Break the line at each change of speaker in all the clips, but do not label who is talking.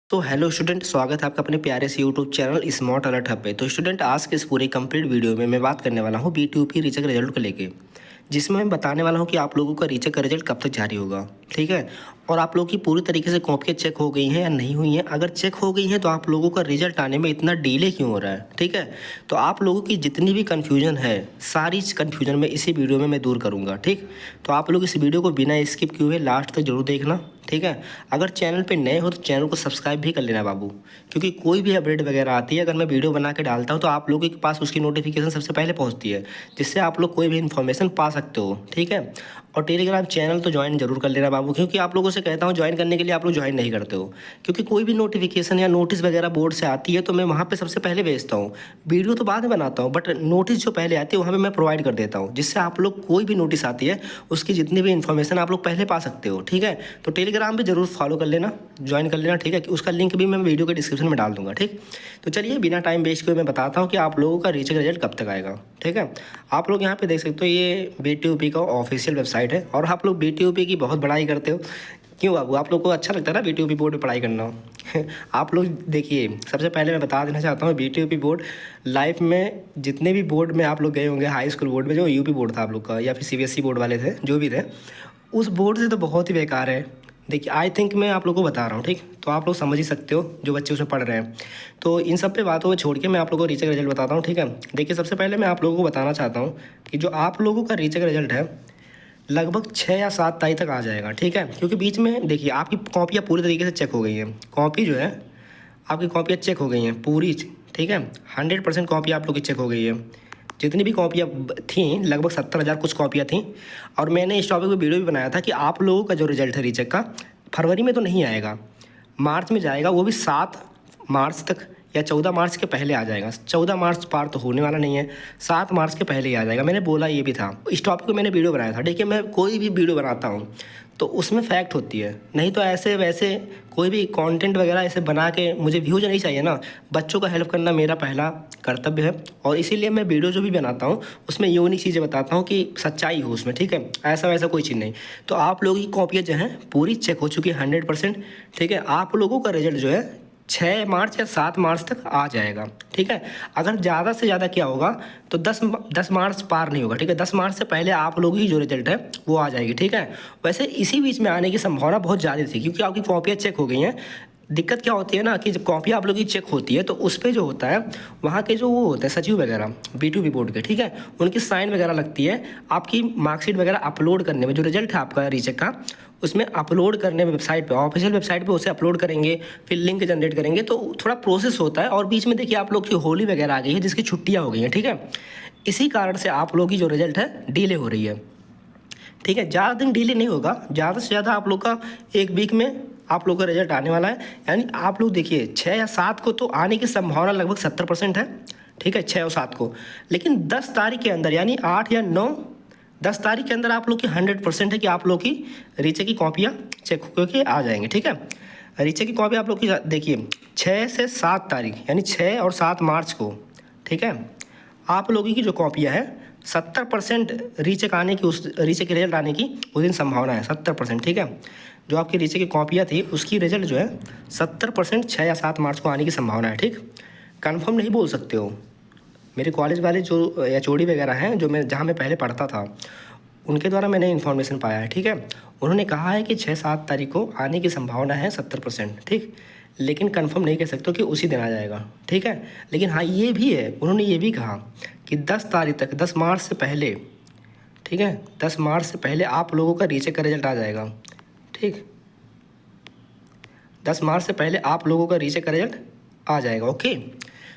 तो hello student, स्वागत है आपका अपने प्यारे से YouTube channel smart alert hub पे। तो स्टूडेंट, आज के इस पूरे कंप्लीट वीडियो में मैं बात करने वाला हूँ बीटीयूपी रीचेक रिजल्ट को लेके, जिसमें मैं बताने वाला हूँ कि आप लोगों का रीचेक का रिजल्ट कब तक जारी होगा। ठीक है, और आप लोगों की पूरी तरीके से कॉपियाँ चेक हो गई हैं या नहीं हुई हैं। अगर चेक हो गई हैं तो आप लोगों का रिजल्ट आने में इतना डिले क्यों हो रहा है। ठीक है, तो आप लोगों की जितनी भी कन्फ्यूजन है, सारी कन्फ्यूजन मैं इसी वीडियो में मैं दूर करूँगा। ठीक, तो आप लोग इस वीडियो को बिना स्किप किए हुए लास्ट तक जरूर देखना। ठीक है, अगर चैनल पे नए हो तो चैनल को सब्सक्राइब भी कर लेना बाबू, क्योंकि कोई भी अपडेट वगैरह आती है अगर मैं वीडियो बना के डालता हूँ तो आप लोगों के पास उसकी नोटिफिकेशन सबसे पहले पहुँचती है, जिससे आप लोग कोई भी इन्फॉर्मेशन पा सकते हो। ठीक है, और टेलीग्राम चैनल तो ज्वाइन जरूर कर लेना बाबू, क्योंकि आप लोगों से कहता हूँ ज्वाइन करने के लिए आप लोग ज्वाइन नहीं करते हो। क्योंकि कोई भी नोटिफिकेशन या नोटिस वगैरह बोर्ड से आती है तो मैं वहाँ पे सबसे पहले भेजता हूँ। वीडियो तो बाद में बनाता हूँ, बट नोटिस जो पहले आती है वहाँ पे मैं प्रोवाइड कर देता हूँ, जिससे आप लोग कोई भी नोटिस आती है उसकी जितनी भी इन्फॉर्मेशन आप लोग पहले पा सकते हो। ठीक है, तो टेलीग्राम भी जरूर फॉलो कर लेना, ज्वाइन कर लेना। ठीक है, उसका लिंक भी मैं वीडियो के डिस्क्रिप्शन में डाल दूंगा। ठीक, तो चलिए बिना टाइम वेस्ट किए मैं बताता हूँ कि आप लोगों का रीचेक रिजल्ट कब तक आएगा। ठीक है, आप लोग यहाँ पे देख सकते हो ये बीटीयूपी का ऑफिशियल वेबसाइट है, और आप लोग बीटीयूपी की बहुत बड़ाई करते हो। क्यों बाबू, आप लोग को अच्छा लगता है ना बीटीयूपी बोर्ड में पढ़ाई करना। आप लोग देखिए, सबसे पहले मैं बता देना चाहता हूँ बीटीयूपी बोर्ड लाइफ में जितने भी बोर्ड में आप लोग गए होंगे, हाई स्कूल बोर्ड में जो यूपी बोर्ड था आप लोग का, या फिर सीबीएसई बोर्ड वाले थे जो भी थे, उस बोर्ड से तो बहुत ही बेकार है। देखिए, आई थिंक मैं आप लोगों को बता रहा हूँ। ठीक, तो आप लोग समझ ही सकते हो जो बच्चे उसमें पढ़ रहे हैं। तो इन सब पे बातों को छोड़ के मैं आप लोगों को रीचेक रिजल्ट बताता हूँ। ठीक है, देखिए सबसे पहले मैं आप लोगों को बताना चाहता हूँ कि जो आप लोगों का रीचेक रिजल्ट है लगभग 6 या 7 तारीख तक आ जाएगा। ठीक है, क्योंकि बीच में देखिए आपकी कॉपियाँ पूरी तरीके से चेक हो गई हैं। कॉपी जो है आपकी कॉपियाँ चेक हो गई हैं पूरी। ठीक है, 100% कॉपी आप लोग की चेक हो गई है। जितनी भी कॉपियाँ थी, लगभग 70,000 कुछ कॉपियाँ थी। और मैंने इस टॉपिक पर वीडियो भी बनाया था कि आप लोगों का जो रिजल्ट है रीचेक का, फरवरी में तो नहीं आएगा, मार्च में जाएगा, वो भी 7 मार्च तक या 14 मार्च के पहले आ जाएगा। 14 मार्च पार तो होने वाला नहीं है, 7 मार्च के पहले ही आ जाएगा। मैंने बोला ये भी था, इस टॉपिक पे मैंने वीडियो बनाया था। देखिए, मैं कोई भी वीडियो बनाता हूँ तो उसमें फैक्ट होती है, नहीं तो ऐसे वैसे कोई भी कंटेंट वगैरह ऐसे बना के मुझे व्यूज नहीं चाहिए ना। बच्चों का हेल्प करना मेरा पहला कर्तव्य है, और इसीलिए मैं वीडियो जो भी बनाता हूँ उसमें यूनिक चीज़ें बताता हूँ कि सच्चाई हो उसमें। ठीक है, ऐसा वैसा कोई चीज़ नहीं। तो आप लोगों की कॉपियाँ जो हैं पूरी चेक हो चुकी है 100%। ठीक है, आप लोगों का रिजल्ट जो है 6 मार्च या 7 मार्च तक आ जाएगा। ठीक है, अगर ज़्यादा से ज़्यादा क्या होगा तो 10 मार्च पार नहीं होगा। ठीक है, 10 मार्च से पहले आप लोगों की जो रिजल्ट है वो आ जाएगी। ठीक है, वैसे इसी बीच में आने की संभावना बहुत ज़्यादा थी, क्योंकि आपकी कॉपियाँ चेक हो गई हैं। दिक्कत क्या होती है ना कि जब कॉपी आप लोगों की चेक होती है तो उस पर जो होता है वहाँ के जो वो होते हैं सचिव वगैरह बीटीयूपी बोर्ड के, ठीक है, उनकी साइन वगैरह लगती है आपकी मार्कशीट वगैरह अपलोड करने में। जो रिजल्ट है आपका रीचेक का, उसमें अपलोड करने में वेबसाइट पे, ऑफिशियल वेबसाइट पे उसे अपलोड करेंगे, फिर लिंक जनरेट करेंगे, तो थोड़ा प्रोसेस होता है। और बीच में देखिए आप लोग की होली वगैरह आ गई है, जिसकी छुट्टियाँ हो गई हैं। ठीक है, इसी कारण से आप लोग की जो रिजल्ट है डिले हो रही है। ठीक है, ज़्यादा दिन डिले नहीं होगा, ज़्यादा से ज़्यादा आप लोग का 1 वीक में आप लोग का रिजल्ट आने वाला है। यानी आप लोग देखिए 6 या 7 को तो आने की संभावना लगभग 70% है। ठीक है, 6 और 7 को, लेकिन 10 तारीख के अंदर यानी 8 या 9, 10 तारीख के अंदर आप लोग की 100% है कि आप लोग की रीचेक की कॉपियाँ चेक होकर आ जाएंगी। ठीक है, रीचेक की कॉपी आप लोग की देखिए 6 से 7 तारीख यानी 6 और 7 मार्च को, ठीक है, आप लोगों की जो कॉपियाँ हैं 70% रीचेक आने की, उस रीचेक के रिजल्ट आने की उस दिन संभावना है 70%। ठीक है, जो आपकी रीचेक की कॉपियाँ थी उसकी रिजल्ट जो है 70% 6 या 7 मार्च को आने की संभावना है। ठीक, कंफर्म नहीं बोल सकते हो। मेरे कॉलेज वाले जो एचओडी वगैरह हैं, जो मैं जहाँ मैं पहले पढ़ता था, उनके द्वारा मैंने इन्फॉर्मेशन पाया है। ठीक है, उन्होंने कहा है कि 6-7 तारीख को आने की संभावना है 70%। ठीक, लेकिन कंफर्म नहीं कह सकते कि उसी दिन आ जाएगा। ठीक है, लेकिन हाँ ये भी है, उन्होंने ये भी कहा कि 10 तारीख तक, 10 मार्च से पहले, ठीक है, 10 मार्च से पहले आप लोगों का रीचेक का रिजल्ट आ जाएगा। ठीक, 10 मार्च से पहले आप लोगों का रीचेक का रिजल्ट आ जाएगा। ओके,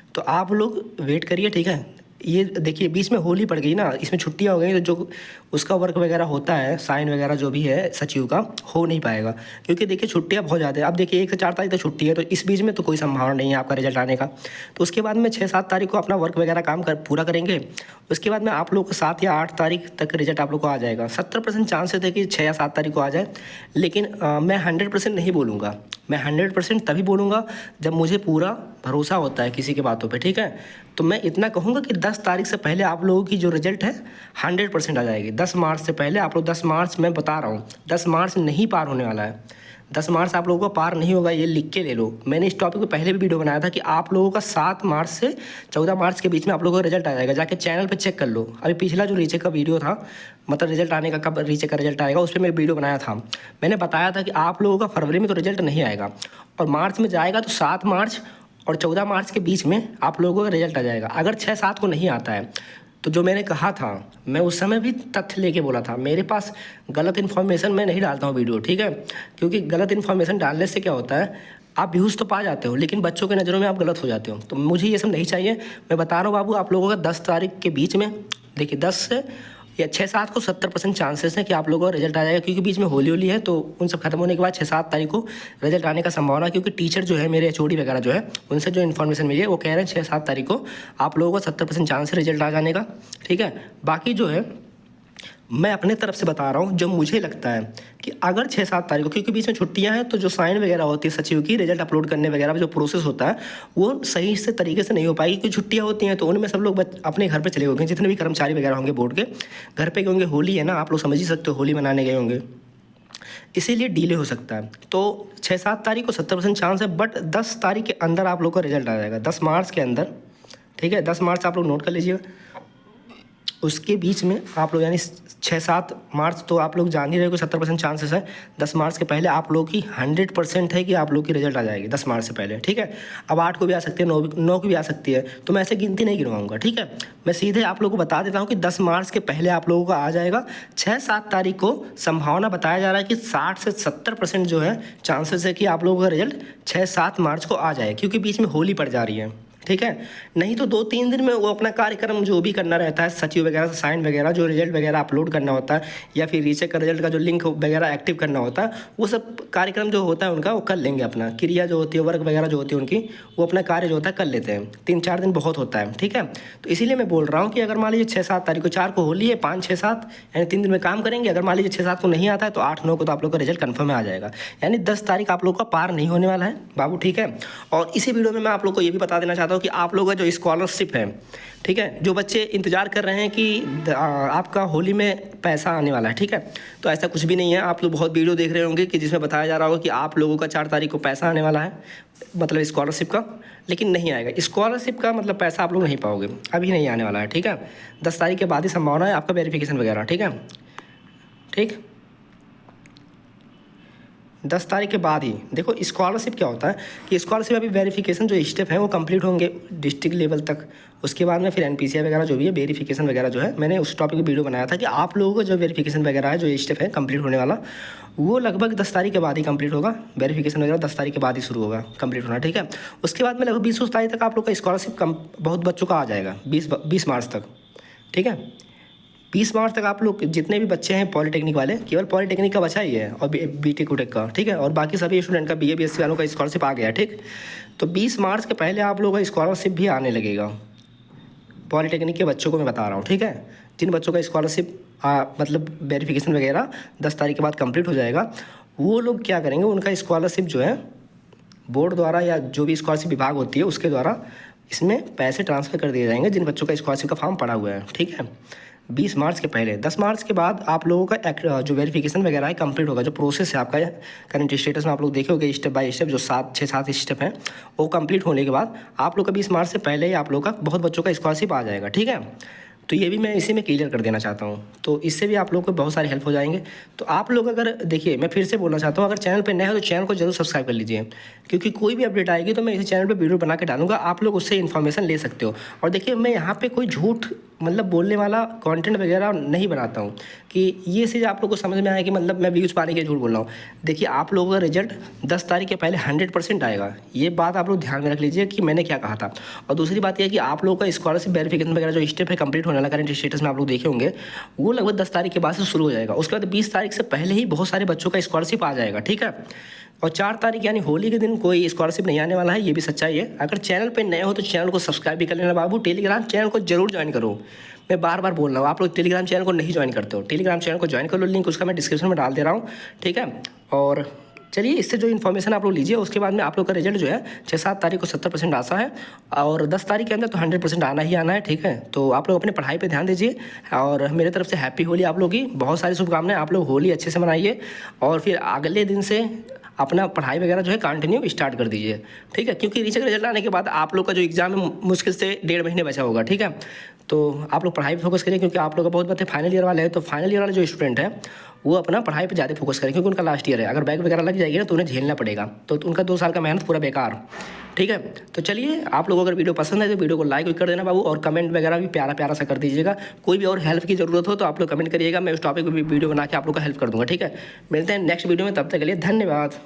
तो आप लोग वेट करिए। ठीक है, ये देखिए बीच में होली पड़ गई ना, इसमें छुट्टियां हो गई, तो जो उसका वर्क वगैरह होता है, साइन वगैरह जो भी है सचिव का, हो नहीं पाएगा, क्योंकि देखिए छुट्टियां बहुत ज़्यादा है। अब देखिए 1 से 4 तारीख तक छुट्टी है, तो इस बीच में तो कोई संभावना नहीं है आपका रिजल्ट आने का। तो उसके बाद में 6-7 तारीख को अपना वर्क वगैरह काम पूरा करेंगे। उसके बाद में आप लोग को 7 या 8 तारीख तक रिजल्ट आप लोग को आ जाएगा। 70% चांसेस है कि 6 या 7 तारीख को आ जाए, लेकिन मैं 100% नहीं बोलूँगा। मैं 100% तभी बोलूँगा जब मुझे पूरा भरोसा होता है किसी की बातों पे। ठीक है, तो मैं इतना कहूँगा कि 10 तारीख से पहले आप लोगों की जो रिजल्ट है 100% आ जाएगी। 10 मार्च से पहले आप लोग, 10 मार्च मैं बता रहा हूँ, 10 मार्च नहीं पार होने वाला है। 10 मार्च आप लोगों का पार नहीं होगा, ये लिख के ले लो। मैंने इस टॉपिक पे पहले भी वीडियो बनाया था कि आप लोगों का 7 मार्च से 14 मार्च के बीच में आप लोगों का रिजल्ट आ जाएगा। जाके चैनल पे चेक कर लो। अभी पिछला जो रीचेक का वीडियो था, मतलब रिजल्ट आने का, कब रीचेक का रिजल्ट आएगा, उस पर मैं वीडियो बनाया था। मैंने बताया था कि आप लोगों का फरवरी में तो रिजल्ट नहीं आएगा और मार्च में जाएगा तो 7 मार्च और 14 मार्च के बीच में आप लोगों का रिजल्ट आ जाएगा। अगर 6-7 को नहीं आता है तो जो मैंने कहा था, मैं उस समय भी तथ्य लेके बोला था। मेरे पास गलत इन्फॉर्मेशन मैं नहीं डालता हूँ वीडियो, ठीक है, क्योंकि गलत इन्फॉर्मेशन डालने से क्या होता है, आप व्यूज़ तो पा जाते हो लेकिन बच्चों के नज़रों में आप गलत हो जाते हो। तो मुझे ये सब नहीं चाहिए। मैं बता रहा हूँ बाबू, आप लोगों का 10 तारीख के बीच में, देखिए 10 से या 6-7 को 70% चांसेस है कि आप लोगों का रिजल्ट आ जाएगा, क्योंकि बीच में होली है तो उन सब खत्म होने के बाद 6-7 तारीख को रिजल्ट आने का संभावना है। क्योंकि टीचर जो है मेरे एचओडी वगैरह जो है, उनसे जो इन्फॉर्मेशन मिली है वो कह रहे हैं 6-7 तारीख को आप लोगों का 70% चांस है रिजल्ट आ जाने का, ठीक है। बाकी जो है मैं अपने तरफ से बता रहा हूँ जो मुझे लगता है कि अगर 6-7 तारीख को, क्योंकि बीच में छुट्टियां हैं, तो जो साइन वगैरह होती है सचिव की, रिजल्ट अपलोड करने वगैरह जो प्रोसेस होता है वो सही से तरीके से नहीं हो पाएगी, क्योंकि छुट्टियां होती हैं तो उनमें सब लोग अपने घर पे चले होंगे। जितने भी कर्मचारी वगैरह होंगे बोर्ड के, घर पे गए होंगे। होली है ना, आप लोग समझ ही सकते हो, होली मनाने गए होंगे, इसीलिए डिले हो सकता है। तो 6-7 तारीख को 70% चांस है, बट 10 तारीख के अंदर आप लोग का रिजल्ट आ जाएगा, 10 मार्च के अंदर, ठीक है। 10 मार्च आप लोग नोट कर लीजिएगा। उसके बीच में आप लोग, यानी 6-7 मार्च तो आप लोग जान ही रहे हो 70% चांसेस है। 10 मार्च के पहले आप लोग की 100% है कि आप लोग की रिजल्ट आ जाएगी 10 मार्च से पहले, ठीक है। अब 8 को भी आ सकती है, 9 को भी आ सकती है, तो मैं ऐसे गिनती नहीं गिनवाऊंगा, ठीक है। मैं सीधे आप लोगों को बता देता हूँ कि 10 मार्च के पहले आप लोगों का आ जाएगा। 6-7 तारीख को संभावना बताया जा रहा है कि 60 से 70% जो है चांसेस है कि आप लोगों का रिजल्ट 6-7 मार्च को आ जाए, क्योंकि बीच में होली पड़ जा रही है, ठीक है। नहीं तो 2-3 दिन में वो अपना कार्यक्रम जो भी करना रहता है, सचिव वगैरह से साइन वगैरह, जो रिजल्ट वगैरह अपलोड करना होता है, या फिर रीचेक का रिजल्ट का जो लिंक वगैरह एक्टिव करना होता है, वो सब कार्यक्रम जो होता है उनका वो कर लेंगे। अपना क्रिया जो होती है, वर्क वगैरह जो होती है उनकी, वो अपना कार्य जो होता है कर लेते हैं। 3-4 दिन बहुत होता है, ठीक है। तो इसीलिए मैं बोल रहा हूँ कि अगर मान लीजिए 6-7 तारीख को, 4 को होली है, 5-6-7 यानी 3 दिन में काम करेंगे। अगर मान लीजिए 6-7 को नहीं आता है तो 8-9 को तो आप लोग का रिजल्ट कन्फर्म आ जाएगा, यानी 10 तारीख आप लोग का पार नहीं होने वाला है बाबू, ठीक है। और इसी वीडियो में मैं आप लोग को ये भी बता देना चाहता हूँ कि आप लोगों का जो स्कॉलरशिप है, ठीक है, जो बच्चे इंतजार कर रहे हैं कि आपका होली में पैसा आने वाला है, ठीक है, तो ऐसा कुछ भी नहीं है। आप लोग बहुत वीडियो देख रहे होंगे कि जिसमें बताया जा रहा होगा कि आप लोगों का 4 तारीख को पैसा आने वाला है, मतलब स्कॉलरशिप का, लेकिन नहीं आएगा। स्कॉलरशिप का मतलब पैसा आप लोग नहीं पाओगे, अभी नहीं आने वाला है, ठीक है। 10 तारीख के बाद ही संभावना है आपका वेरिफिकेशन वगैरह, ठीक है, ठीक। 10 तारीख के बाद ही देखो स्कॉलरशिप क्या होता है कि स्कॉलरशिप अभी वेरिफिकेशन जो स्टेप है वो कंप्लीट होंगे डिस्ट्रिक्ट लेवल तक। उसके बाद में फिर एनपीसीआई वगैरह जो भी है, वेरिफिकेशन वगैरह जो है, मैंने उस टॉपिक पर वीडियो बनाया था कि आप लोगों का जो वेरिफिकेशन वगैरह है, जो स्टेप है कंप्लीट होने वाला, वो लगभग 10 तारीख के बाद ही कंप्लीट होगा। वेरिफिकेशन वगैरह 10 तारीख के बाद ही शुरू होगा कंप्लीट होना, ठीक है। उसके बाद में लगभग 20 तारीख तक आप लोग का स्कॉलरशिप बहुत बच्चों का आ जाएगा, 20 मार्च तक, ठीक है। 20 मार्च तक आप लोग जितने भी बच्चे हैं पॉलिटेक्निक वाले, केवल पॉलिटेक्निक का बचा ही है और बीटेक उटेक का, ठीक है, और बाकी सभी स्टूडेंट का बीए बीएससी वालों का स्कॉलरशिप आ गया, ठीक। तो 20 मार्च के पहले आप लोगों का स्कॉलरशिप भी आने लगेगा। पॉलिटेक्निक के बच्चों को मैं बता रहा हूँ, ठीक है। जिन बच्चों का स्कॉलरशिप मतलब वेरिफिकेशन वगैरह 10 तारीख के बाद कंप्लीट हो जाएगा, वो लोग क्या करेंगे, उनका स्कॉलरशिप जो है बोर्ड द्वारा या जो भी स्कॉलरशिप विभाग होती है उसके द्वारा इसमें पैसे ट्रांसफ़र कर दिए जाएंगे जिन बच्चों का स्कॉलरशिप का फॉर्म पड़ा हुआ है, ठीक है। 20 मार्च के पहले। 10 मार्च के बाद आप लोगों का जो वेरिफिकेशन वगैरह है कंप्लीट होगा। जो प्रोसेस है आपका करंट स्टेटस में आप लोग देखे होंगे स्टेप बाय स्टेप, जो 6-7 स्टेप हैं, वो कंप्लीट होने के बाद आप लोग का 20 मार्च से पहले ही आप लोग का बहुत बच्चों का स्कॉलरशिप आ जाएगा, ठीक है। तो ये भी मैं इसी में क्लियर कर देना चाहता हूँ, तो इससे भी आप लोग को बहुत सारी हेल्प हो जाएंगे। तो आप लोग अगर देखिए, मैं फिर से बोलना चाहता हूँ, अगर चैनल पे नए हो तो चैनल को जरूर सब्सक्राइब कर लीजिए, क्योंकि कोई भी अपडेट आएगी तो मैं इसी चैनल पे वीडियो बना के डालूंगा, आप लोग उससे इन्फॉर्मेशन ले सकते हो। और देखिए, मैं यहाँ पे कोई झूठ मतलब बोलने वाला कंटेंट वगैरह नहीं बनाता हूँ कि ये चीज़ आप लोग को समझ में आए कि मतलब मैं व्यूज़ पाने के झूठ बोल रहा हूँ। देखिए, आप लोगों का रिजल्ट 10 तारीख के पहले 100% आएगा, ये बात आप लोग ध्यान में रख लीजिए कि मैंने क्या कहा था। और दूसरी बात यह है कि आप लोगों का स्कॉलरशिप वेरिफिकेशन वगैरह जो स्टेप है कंप्लीट होने वाला, करंट स्टेटस में आप लोग देखे होंगे, वो लगभग 10 तारीख के बाद से शुरू हो जाएगा। उसके बाद 20 तारीख से पहले ही बहुत सारे बच्चों का स्कॉलरशिप आ जाएगा, ठीक है। और 4 तारीख यानी होली के दिन कोई स्कॉलरशिप नहीं आने वाला है, ये भी सच्चाई है। अगर चैनल पे नए हो तो चैनल को सब्सक्राइब भी कर लेना बाबू। टेलीग्राम चैनल को जरूर ज्वाइन करो, मैं बार बार बोल रहा हूँ, आप लोग टेलीग्राम चैनल को नहीं ज्वाइन करते हो, टेलीग्राम चैनल को ज्वाइन कर लो, लिंक उसका मैं डिस्क्रिप्शन में डाल दे रहा हूँ, ठीक है। और चलिए, इससे जो इन्फॉर्मेशन आप लोग लीजिए, उसके बाद में आप लोग का रिजल्ट जो है 6-7 तारीख को 70% आशा है, और 10 तारीख के अंदर तो 100% आना ही आना है, ठीक है। तो आप लोग अपनी पढ़ाई पे ध्यान दीजिए, और मेरे तरफ से हैप्पी होली आप लोग की बहुत सारी शुभकामनाएं। आप लोग होली अच्छे से मनाइए, और फिर अगले दिन से अपना पढ़ाई वगैरह जो है कंटिन्यू स्टार्ट कर दीजिए, ठीक है। क्योंकि रीचेक रिजल्ट आने के बाद आप लोग का जो एग्ज़ाम है मुश्किल से 1.5 महीने बचा होगा, ठीक है। तो आप लोग पढ़ाई पे फोकस करिए, क्योंकि आप लोग का बहुत बात है फाइनल ईयर वाले हैं, तो फाइनल ईयर वाले जो स्टूडेंट है वो अपना पढ़ाई पे ज़्यादा फोकस करें, क्योंकि उनका लास्ट ईयर है। अगर बैक वगैरह लग जाएगी ना तो उन्हें झेलना पड़ेगा, तो उनका 2 साल का मेहनत पूरा बेकार, ठीक है। तो चलिए, आप लोगों को अगर वीडियो पसंद है तो वीडियो को लाइक भी कर देना बाबू, और कमेंट वगैरह भी प्यारा प्यारा सा कर दीजिएगा। कोई भी और हेल्प की ज़रूरत हो तो आप लोग कमेंट करिएगा, मैं उस टॉपिक पर भी वीडियो बना के आप लोग का हेल्प कर दूँगा, ठीक है। मिलते हैं नेक्स्ट वीडियो में, तब तक के लिए धन्यवाद।